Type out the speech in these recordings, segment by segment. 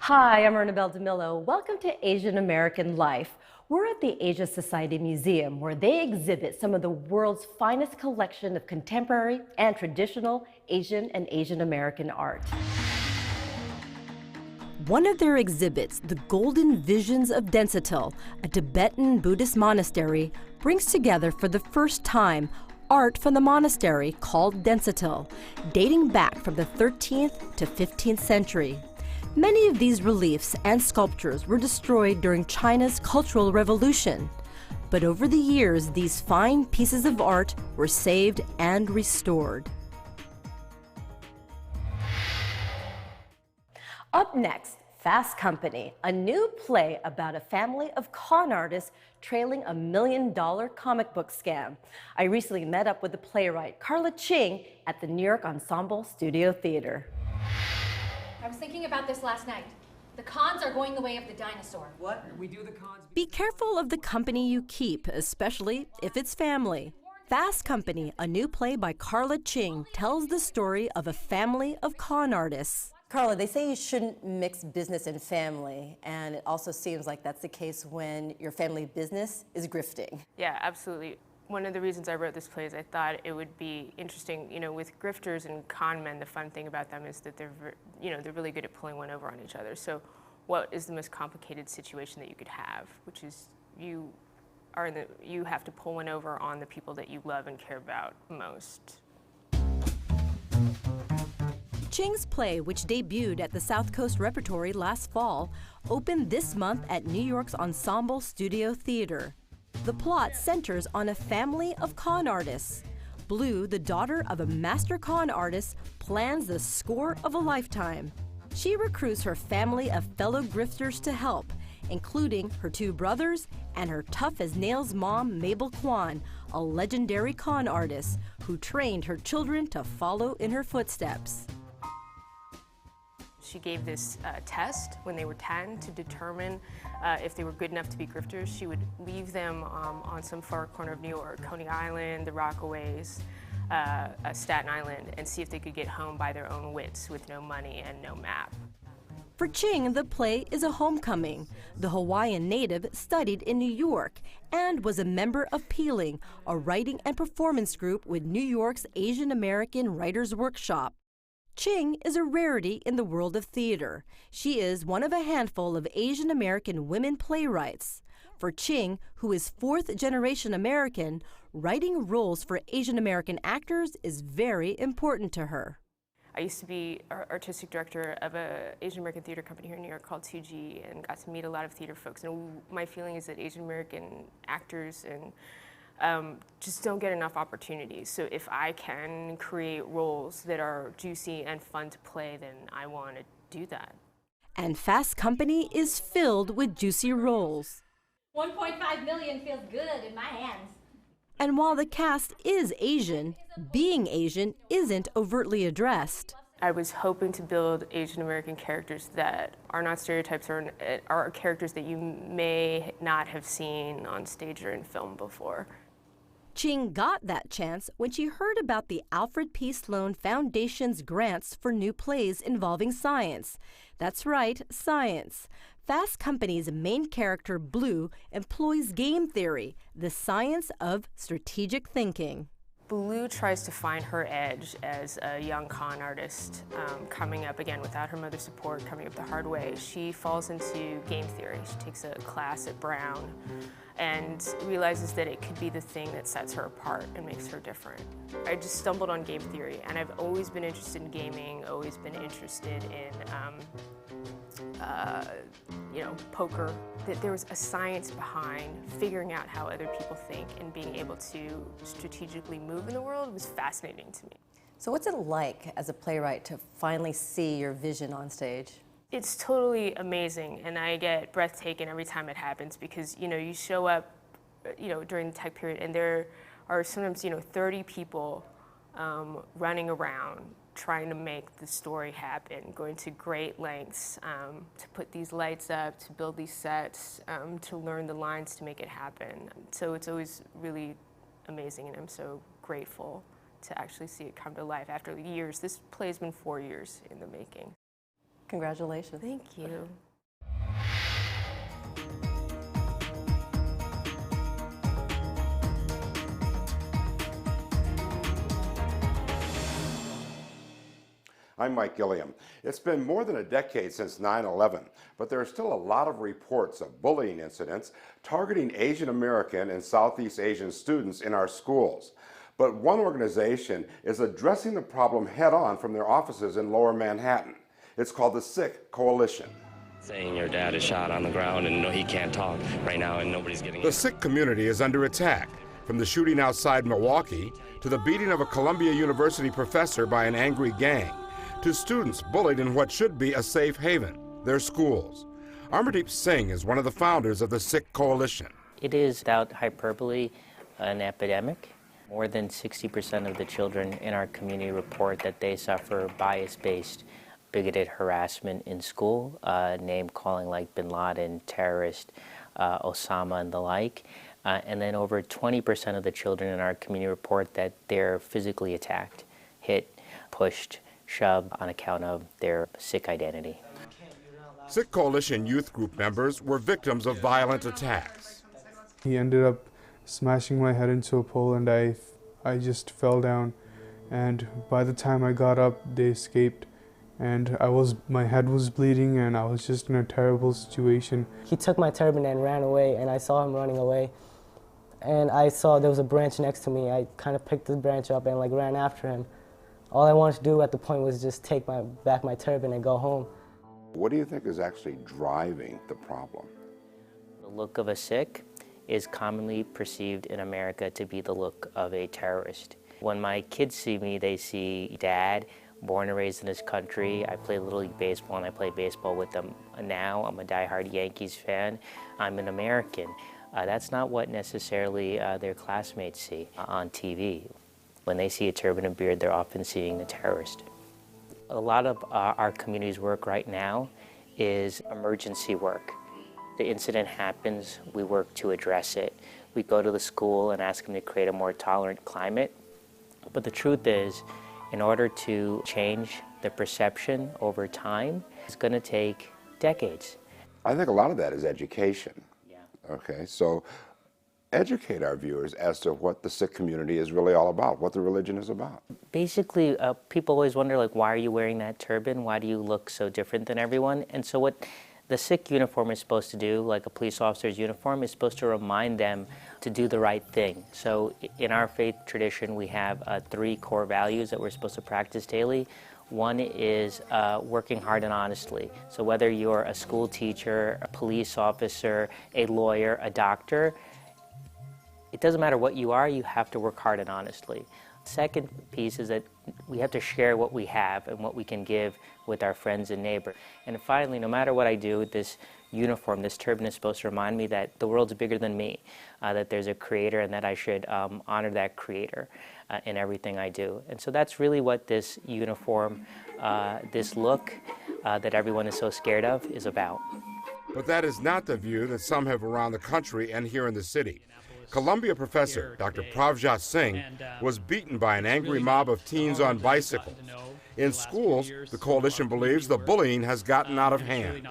Hi, I'm Ernabel Demillo. Welcome to Asian American Life. We're at the Asia Society Museum, where they exhibit some of the world's finest collection of contemporary and traditional Asian and Asian American art. One of their exhibits, the Golden Visions of Densetil, a Tibetan Buddhist monastery, brings together for the first time art from the monastery called Densetil, dating back from the 13th to 15th century. Many of these reliefs and sculptures were destroyed during China's Cultural Revolution. But over the years, these fine pieces of art were saved and restored. Up next, Fast Company, a new play about a family of con artists trailing $1 million comic book scam. I recently met up with the playwright Carla Ching at the New York Ensemble Theater. I was thinking about this last night. The cons are going the way of the dinosaur. What? We do the cons. Be careful of the company you keep, especially if it's family. Fast Company, a new play by Carla Ching, tells the story of a family of con artists. Carla, they say you shouldn't mix business and family, and it also seems like that's the case when your family business is grifting. Yeah, absolutely. One of the reasons I wrote this play is I thought it would be interesting, with grifters and con men, the fun thing about them is that they're really good at pulling one over on each other. So what is the most complicated situation that you could have, which is you have to pull one over on the people that you love and care about most. Ching's play, which debuted at the South Coast Repertory last fall, opened this month at New York's Ensemble Theater. The plot centers on a family of con artists. Blue, the daughter of a master con artist, plans the score of a lifetime. She recruits her family of fellow grifters to help, including her two brothers and her tough-as-nails mom, Mabel Kwan, a legendary con artist who trained her children to follow in her footsteps. She gave this test when they were 10 to determine if they were good enough to be grifters. She would leave them on some far corner of New York, Coney Island, the Rockaways, Staten Island, and see if they could get home by their own wits with no money and no map. For Ching, the play is a homecoming. The Hawaiian native studied in New York and was a member of Peeling, a writing and performance group with New York's Asian American Writers' Workshop. Ching is a rarity in the world of theater. She is one of a handful of Asian American women playwrights. For Ching, who is fourth-generation American, writing roles for Asian American actors is very important to her. I used to be artistic director of an Asian American theater company here in New York called 2G and got to meet a lot of theater folks. And my feeling is that Asian American actors and just don't get enough opportunities. So if I can create roles that are juicy and fun to play, then I want to do that. And Fast Company is filled with juicy roles. 1.5 million feels good in my hands. And while the cast is Asian, being Asian isn't overtly addressed. I was hoping to build Asian American characters that are not stereotypes or are characters that you may not have seen on stage or in film before. Ching got that chance when she heard about the Alfred P. Sloan Foundation's grants for new plays involving science. That's right, science. Fast Company's main character, Blue, employs game theory, the science of strategic thinking. Blue tries to find her edge as a young con artist, coming up again without her mother's support, coming up the hard way. She falls into game theory. She takes a class at Brown and realizes that it could be the thing that sets her apart and makes her different. I just stumbled on game theory, and I've always been interested in gaming, always been interested in poker, that there was a science behind figuring out how other people think and being able to strategically move in the world was fascinating to me. So what's it like as a playwright to finally see your vision on stage? It's totally amazing, and I get breathtaking every time it happens because, you show up, during the tech period, and there are sometimes, 30 people running around trying to make the story happen, going to great lengths to put these lights up, to build these sets, to learn the lines to make it happen. So it's always really amazing, and I'm so grateful to actually see it come to life after years. This play's been 4 years in the making. Congratulations. Thank you. I'm Mike Gilliam. It's been more than a decade since 9/11, but there are still a lot of reports of bullying incidents targeting Asian American and Southeast Asian students in our schools. But one organization is addressing the problem head-on from their offices in Lower Manhattan. It's called the Sikh Coalition. Saying your dad is shot on the ground and he can't talk right now and nobody's getting The Sikh community is under attack, from the shooting outside Milwaukee to the beating of a Columbia University professor by an angry gang, to students bullied in what should be a safe haven, their schools. Amardeep Singh is one of the founders of the Sikh Coalition. It is, without hyperbole, an epidemic. More than 60% of the children in our community report that they suffer bias-based, bigoted harassment in school, name-calling like bin Laden, terrorist, Osama, and the like. And then over 20% of the children in our community report that they're physically attacked, hit, pushed, shoved on account of their Sikh identity. Sikh Coalition youth group members were victims of violent attacks. He ended up smashing my head into a pole and I just fell down, and by the time I got up they escaped, and my head was bleeding and I was just in a terrible situation. He took my turban and ran away, and I saw him running away, and I saw there was a branch next to me. I kind of picked the branch up and ran after him. All I wanted to do at the point was just take back my turban and go home. What do you think is actually driving the problem? The look of a Sikh is commonly perceived in America to be the look of a terrorist. When my kids see me, they see dad, born and raised in this country. I play Little League Baseball and I play baseball with them now. I'm a diehard Yankees fan. I'm an American. That's not what necessarily their classmates see on TV. When they see a turban and beard, they're often seeing the terrorist. A lot of our community's work right now is emergency work. The incident happens, we work to address it. We go to the school and ask them to create a more tolerant climate. But the truth is, in order to change the perception over time, it's going to take decades. I think a lot of that is education. Yeah. Okay, so educate our viewers as to what the Sikh community is really all about, what the religion is about. Basically, people always wonder, why are you wearing that turban? Why do you look so different than everyone? And so what the Sikh uniform is supposed to do, like a police officer's uniform, is supposed to remind them to do the right thing. So in our faith tradition, we have 3 core values that we're supposed to practice daily. One is working hard and honestly. So whether you're a school teacher, a police officer, a lawyer, a doctor, it doesn't matter what you are, you have to work hard and honestly. Second piece is that we have to share what we have and what we can give with our friends and neighbors. And finally, no matter what I do, this uniform, this turban is supposed to remind me that the world's bigger than me, that there's a creator and that I should honor that creator in everything I do. And so that's really what this uniform, this look that everyone is so scared of is about. But that is not the view that some have around the country and here in the city. Columbia professor Dr. Pravjot Singh was beaten by an angry mob of teens on bicycles. In schools, the coalition believes the bullying has gotten out of hand.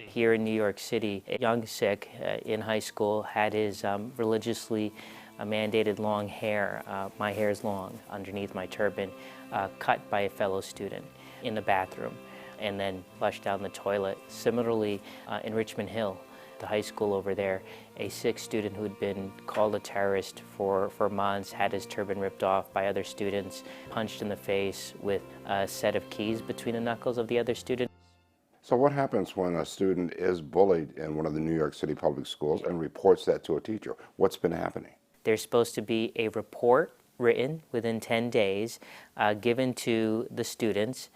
Here in New York City, a young Sikh in high school had his religiously mandated long hair, my hair is long, underneath my turban, cut by a fellow student in the bathroom and then flushed down the toilet. Similarly, in Richmond Hill, the high school over there, a Sikh student who had been called a terrorist for months, had his turban ripped off by other students, punched in the face with a set of keys between the knuckles of the other student. So what happens when a student is bullied in one of the New York City public schools and reports that to a teacher? What's been happening? There's supposed to be a report written within 10 days given to the students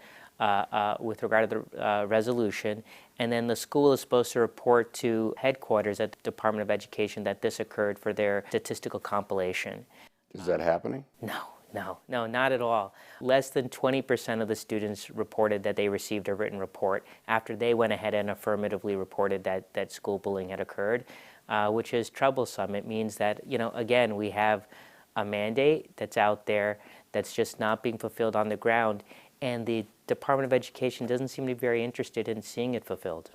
with regard to the resolution, and then the school is supposed to report to headquarters at the Department of Education that this occurred for their statistical compilation. Is that happening? No, not at all. Less than 20% of the students reported that they received a written report after they went ahead and affirmatively reported that school bullying had occurred, which is troublesome. It means that, again, we have a mandate that's out there that's just not being fulfilled on the ground. and the Department of Education doesn't seem to be very interested in seeing it fulfilled.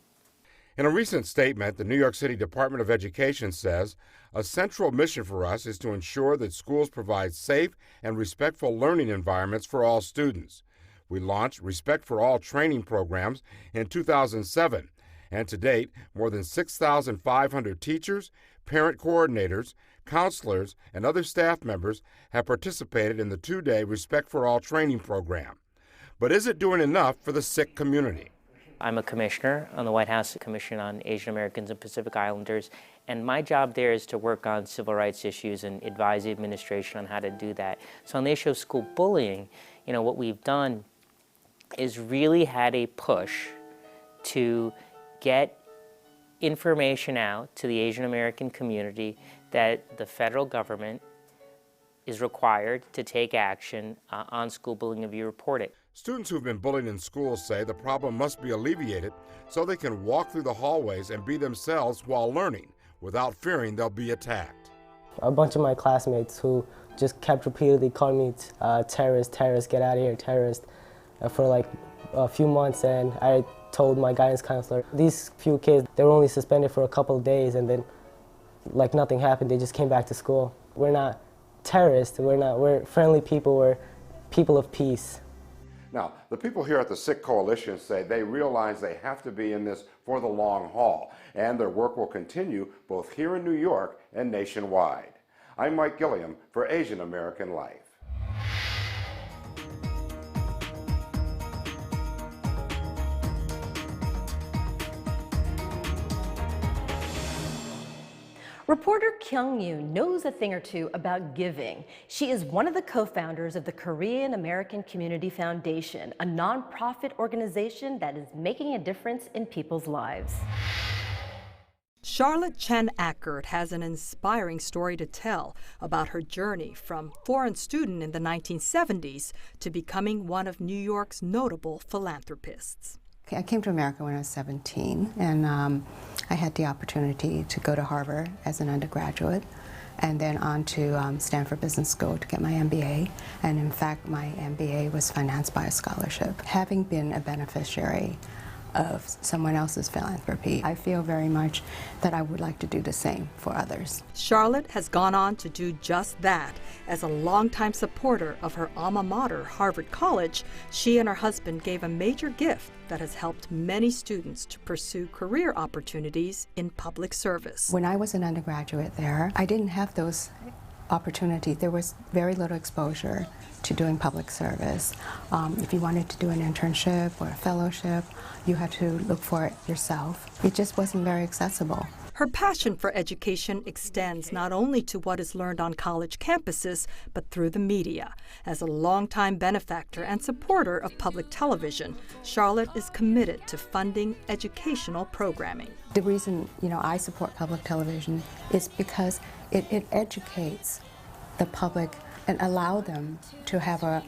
In a recent statement, the New York City Department of Education says, "A central mission for us is to ensure that schools provide safe and respectful learning environments for all students. We launched Respect for All training programs in 2007, and to date, more than 6,500 teachers, parent coordinators, counselors, and other staff members have participated in the two-day Respect for All training program. But is it doing enough for the Sikh community?" I'm a commissioner on the White House Commission on Asian Americans and Pacific Islanders, and my job there is to work on civil rights issues and advise the administration on how to do that. So on the issue of school bullying, what we've done is really had a push to get information out to the Asian American community that the federal government is required to take action on school bullying if you report it. Students who've been bullied in schools say the problem must be alleviated so they can walk through the hallways and be themselves while learning without fearing they'll be attacked. A bunch of my classmates who just kept repeatedly calling me terrorist, terrorist, get out of here, terrorist, for like a few months, and I told my guidance counselor, these few kids, they were only suspended for a couple of days, and then like nothing happened, they just came back to school. We're not terrorists, we're friendly people, we're people of peace. Now, the people here at the Sikh Coalition say they realize they have to be in this for the long haul, and their work will continue both here in New York and nationwide. I'm Mike Gilliam for Asian American Life. Reporter Kyung Yoon knows a thing or two about giving. She is one of the co-founders of the Korean American Community Foundation, a nonprofit organization that is making a difference in people's lives. Charlotte Chen Ackert has an inspiring story to tell about her journey from foreign student in the 1970s to becoming one of New York's notable philanthropists. I came to America when I was 17, and I had the opportunity to go to Harvard as an undergraduate and then on to Stanford Business School to get my MBA. And in fact, my MBA was financed by a scholarship. Having been a beneficiary of someone else's philanthropy, I feel very much that I would like to do the same for others. Charlotte has gone on to do just that. As a longtime supporter of her alma mater, Harvard College, she and her husband gave a major gift that has helped many students to pursue career opportunities in public service. When I was an undergraduate there, I didn't have those opportunities. There was very little exposure to doing public service. If you wanted to do an internship or a fellowship, you had to look for it yourself. It just wasn't very accessible. Her passion for education extends not only to what is learned on college campuses, but through the media. As a longtime benefactor and supporter of public television, Charlotte is committed to funding educational programming. The reason, I support public television is because it educates the public and allow them to have a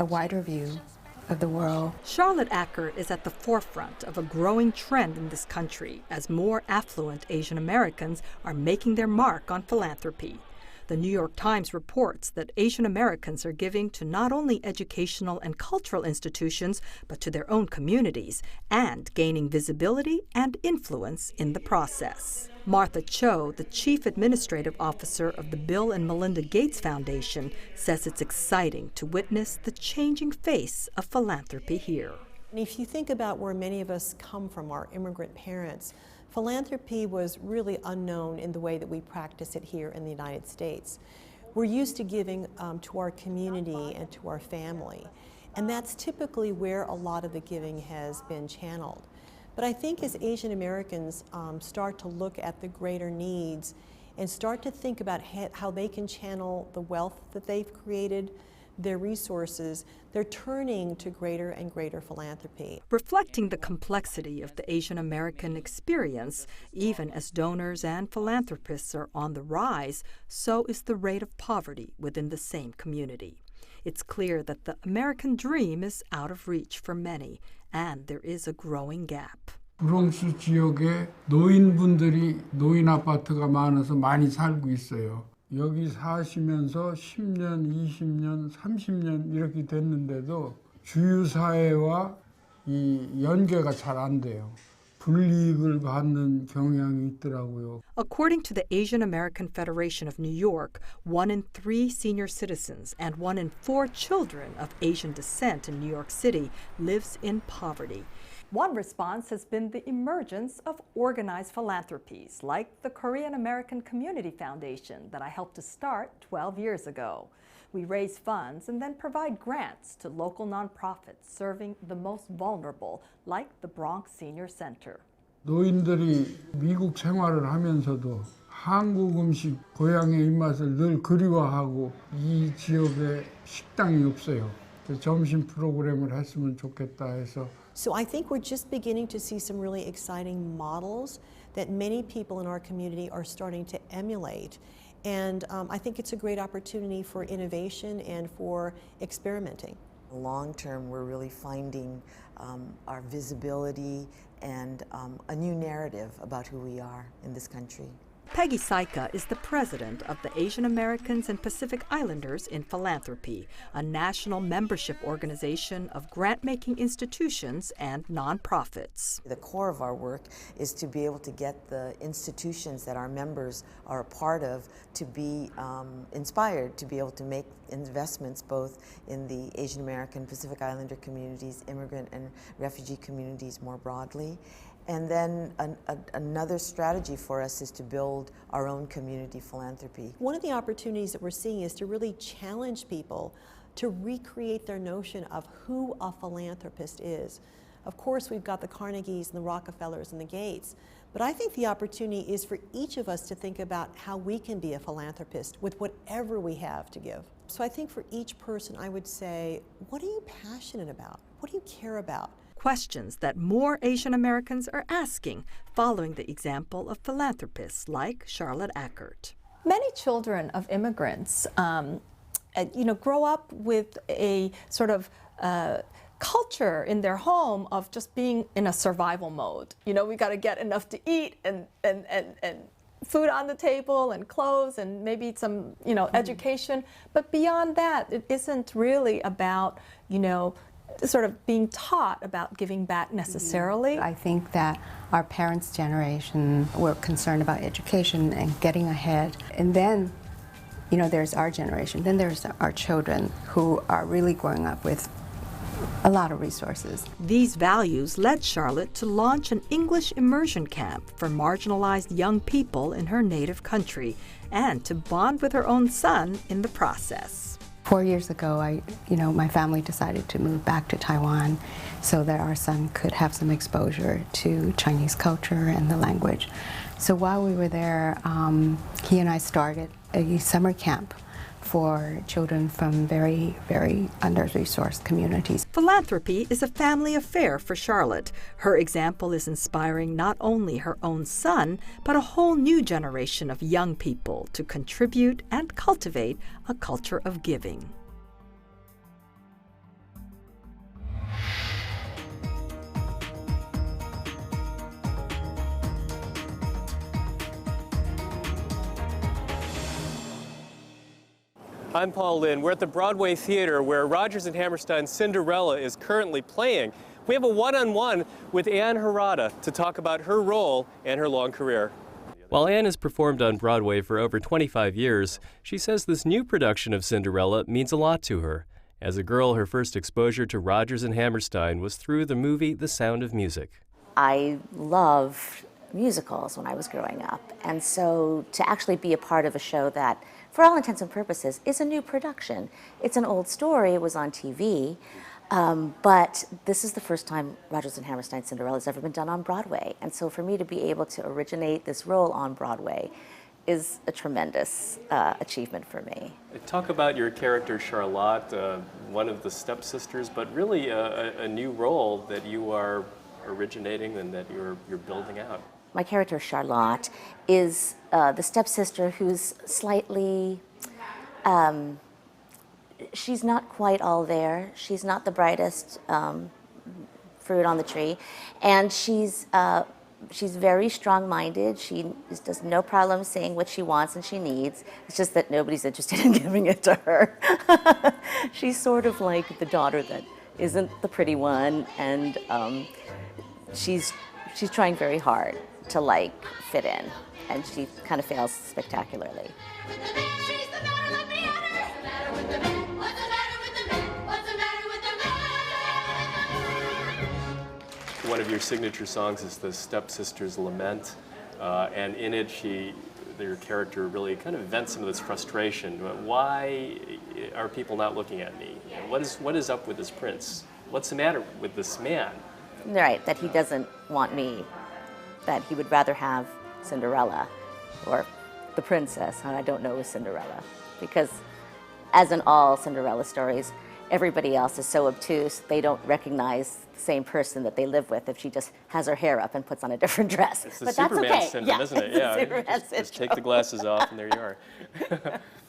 wider view of the world. Charlotte Ackert is at the forefront of a growing trend in this country as more affluent Asian Americans are making their mark on philanthropy. The New York Times reports that Asian Americans are giving to not only educational and cultural institutions, but to their own communities, and gaining visibility and influence in the process. Martha Choe, the Chief Administrative Officer of the Bill and Melinda Gates Foundation, says it's exciting to witness the changing face of philanthropy here. And if you think about where many of us come from, our immigrant parents, philanthropy was really unknown in the way that we practice it here in the United States. We're used to giving to our community and to our family, and that's typically where a lot of the giving has been channeled. But I think as Asian Americans start to look at the greater needs and start to think about how they can channel the wealth that they've created, their resources, they're turning to greater and greater philanthropy. Reflecting the complexity of the Asian American experience, even as donors and philanthropists are on the rise, so is the rate of poverty within the same community. It's clear that the American dream is out of reach for many, and there is a growing gap. 브롱스 지역에 노인분들이 노인 아파트가 많아서 많이 살고 있어요. 여기 사시면서 10년, 20년, 30년 이렇게 됐는데도 주유 사회와 이 연계가 잘 안 돼요. 불이익을 받는 경향이 있더라고요. According to the Asian American Federation of New York, 1 in 3 senior citizens and 1 in 4 children of Asian descent in New York City lives in poverty. One response has been the emergence of organized philanthropies, like the Korean American Community Foundation that I helped to start 12 years ago. We raise funds and then provide grants to local nonprofits serving the most vulnerable, like the Bronx Senior Center. 노인들이 미국 생활을 하면서도 한국 음식, 고향의 입맛을 늘 그리워하고 이 지역에 식당이 없어요. 점심 프로그램을 했으면 좋겠다 해서. So I think we're just beginning to see some really exciting models that many people in our community are starting to emulate. And I think it's a great opportunity for innovation and for experimenting. Long term, we're really finding our visibility and a new narrative about who we are in this country. Peggy Saika is the president of the Asian Americans and Pacific Islanders in Philanthropy, a national membership organization of grant-making institutions and nonprofits. The core of our work is to be able to get the institutions that our members are a part of to be inspired to be able to make investments both in the Asian American Pacific Islander communities, immigrant and refugee communities more broadly. And then another strategy for us is to build our own community philanthropy. One of the opportunities that we're seeing is to really challenge people to recreate their notion of who a philanthropist is. Of course, we've got the Carnegies and the Rockefellers and the Gates, but I think the opportunity is for each of us to think about how we can be a philanthropist with whatever we have to give. So I think for each person, I would say, what are you passionate about? What do you care about? Questions that more Asian Americans are asking, following the example of philanthropists like Charlotte Ackert. Many children of immigrants, grow up with a sort of culture in their home of just being in a survival mode. You know, we got to get enough to eat and food on the table and clothes and maybe some, education. But beyond that, it isn't really about, sort of being taught about giving back necessarily. I think that our parents' generation were concerned about education and getting ahead. And then, there's our generation. Then there's our children who are really growing up with a lot of resources. These values led Charlotte to launch an English immersion camp for marginalized young people in her native country and to bond with her own son in the process. 4 years ago, my family decided to move back to Taiwan so that our son could have some exposure to Chinese culture and the language. So while we were there, he and I started a summer camp for children from very, very under-resourced communities. Philanthropy is a family affair for Charlotte. Her example is inspiring not only her own son, but a whole new generation of young people to contribute and cultivate a culture of giving. I'm Paul Lynn. We're at the Broadway Theater where Rodgers and Hammerstein's Cinderella is currently playing. We have a one-on-one with Ann Harada to talk about her role and her long career. While Ann has performed on Broadway for over 25 years, she says this new production of Cinderella means a lot to her. As a girl, her first exposure to Rodgers and Hammerstein was through the movie The Sound of Music. I loved musicals when I was growing up, and so to actually be a part of a show that, for all intents and purposes, is a new production. It's an old story, it was on TV, but this is the first time Rodgers and Hammerstein's Cinderella has ever been done on Broadway. And so for me to be able to originate this role on Broadway is a tremendous achievement for me. Talk about your character Charlotte, one of the stepsisters, but really a new role that you are originating and that you're building out. My character Charlotte is the stepsister who's slightly, she's not quite all there. She's not the brightest fruit on the tree, and she's very strong-minded. She does no problem saying what she wants and she needs. It's just that nobody's interested in giving it to her. She's sort of like the daughter that isn't the pretty one, and she's trying very hard to like fit in, and she kind of fails spectacularly. One of your signature songs is the Stepsister's Lament, and in it your character really kind of vents some of this frustration. Why are people not looking at me? What is up with this prince? What's the matter with this man? Right, that he doesn't want me, that he would rather have Cinderella or the princess, and I don't know who's Cinderella. Because as in all Cinderella stories, everybody else is so obtuse, they don't recognize the same person that they live with if she just has her hair up and puts on a different dress. It's the but Superman that's okay. syndrome, isn't it? Yeah, just take the glasses off and there you are.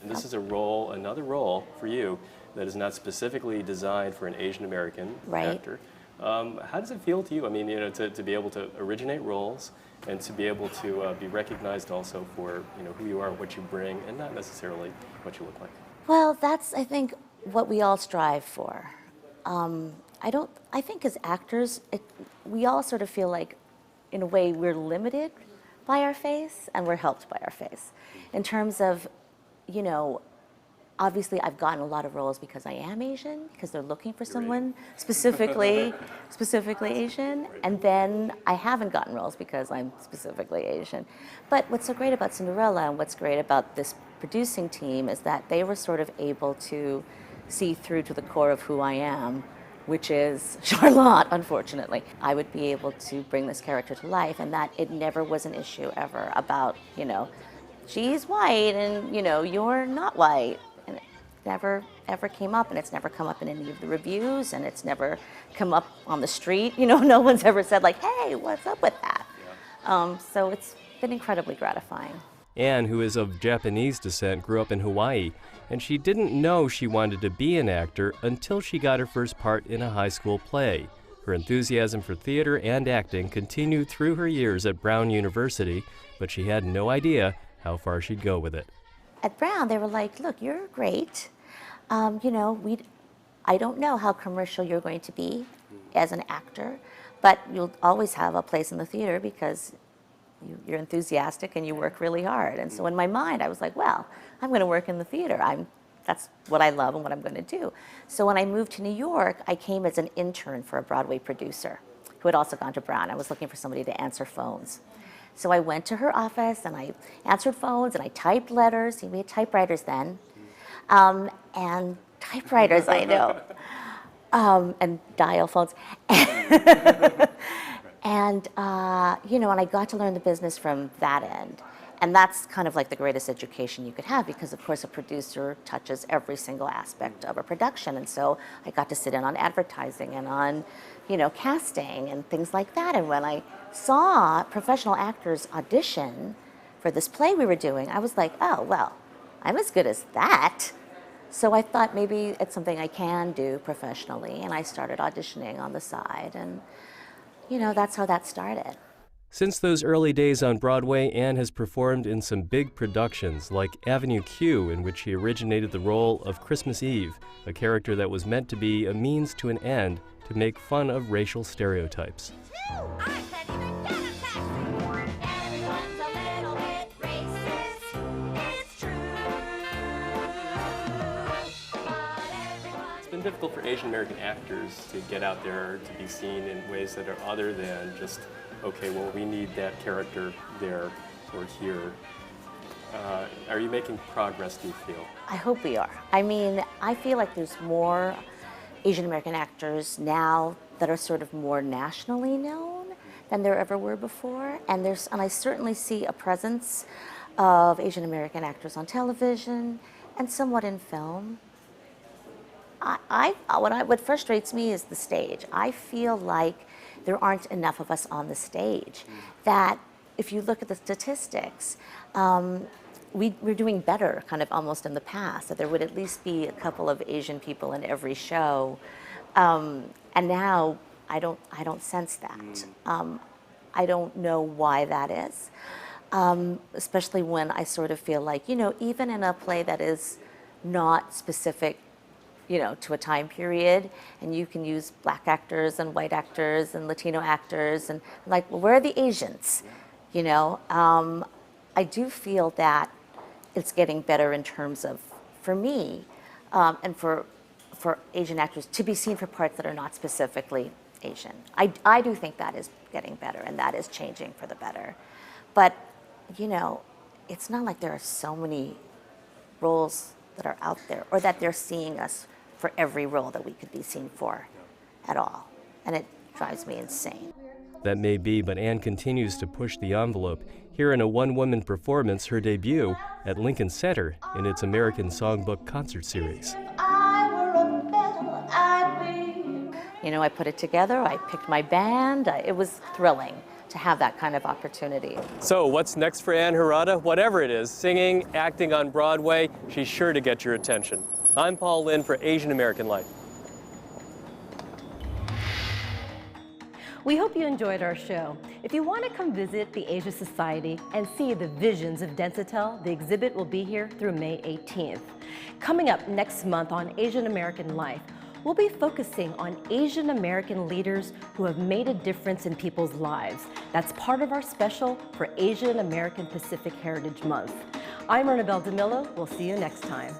And this is another role for you that is not specifically designed for an Asian American actor. How does it feel to you? I mean, to be able to originate roles and to be able to be recognized also for who you are, what you bring, and not necessarily what you look like. Well, that's, I think, what we all strive for. I think as actors, we all sort of feel like, in a way, we're limited by our face and we're helped by our face. In terms of, obviously I've gotten a lot of roles because I am Asian, because they're looking for someone specifically Asian, and then I haven't gotten roles because I'm specifically Asian. But what's so great about Cinderella and what's great about this producing team is that they were sort of able to see through to the core of who I am, which is Charlotte, unfortunately. I would be able to bring this character to life, and that it never was an issue ever about, she's white and, you're not white. And it never, ever came up, and it's never come up in any of the reviews, and it's never come up on the street. No one's ever said like, hey, what's up with that? Yeah. So it's been incredibly gratifying. Anne, who is of Japanese descent, grew up in Hawaii, and she didn't know she wanted to be an actor until she got her first part in a high school play. Her enthusiasm for theater and acting continued through her years at Brown University, but she had no idea how far she'd go with it. At Brown, they were like, look, you're great. I don't know how commercial you're going to be as an actor, but you'll always have a place in the theater because you're enthusiastic and you work really hard. And so in my mind, I was like, well, I'm going to work in the theater. That's what I love and what I'm going to do. So when I moved to New York, I came as an intern for a Broadway producer who had also gone to Brown. I was looking for somebody to answer phones. So I went to her office and I answered phones and I typed letters. We had typewriters then. And typewriters, I know. And dial phones. And, and I got to learn the business from that end. And that's kind of like the greatest education you could have because, of course, a producer touches every single aspect of a production. And so I got to sit in on advertising and on, casting and things like that. And when I saw professional actors audition for this play we were doing, I was like, oh, well, I'm as good as that. So I thought maybe it's something I can do professionally. And I started auditioning on the side. And that's how that started. Since those early days on Broadway, Anne has performed in some big productions like Avenue Q, in which she originated the role of Christmas Eve, a character that was meant to be a means to an end to make fun of racial stereotypes. It's been difficult for Asian American actors to get out there, to be seen in ways that are other than just, okay, well, we need that character there or here. Are you making progress, do you feel? I hope we are. I feel like there's more Asian American actors now that are sort of more nationally known than there ever were before. And I certainly see a presence of Asian American actors on television and somewhat in film. What frustrates me is the stage. I feel like there aren't enough of us on the stage. That if you look at the statistics, we're doing better kind of almost in the past, that there would at least be a couple of Asian people in every show. And now I don't sense that. I don't know why that is, especially when I sort of feel like, even in a play that is not specific to a time period, and you can use black actors and white actors and Latino actors, and like, well, where are the Asians? I do feel that it's getting better in terms of, for me, and for Asian actors to be seen for parts that are not specifically Asian. I do think that is getting better, and that is changing for the better. But, it's not like there are so many roles that are out there, or that they're seeing us for every role that we could be seen for at all. And it drives me insane. That may be, but Ann continues to push the envelope. Here in a one-woman performance, her debut at Lincoln Center in its American Songbook concert series. I put it together, I picked my band, it was thrilling to have that kind of opportunity. So what's next for Ann Harada? Whatever it is, singing, acting on Broadway, she's sure to get your attention. I'm Paul Lynn for Asian American Life. We hope you enjoyed our show. If you want to come visit the Asia Society and see the visions of Densitel, the exhibit will be here through May 18th. Coming up next month on Asian American Life, we'll be focusing on Asian American leaders who have made a difference in people's lives. That's part of our special for Asian American Pacific Heritage Month. I'm Ernabel Demillo. We'll see you next time.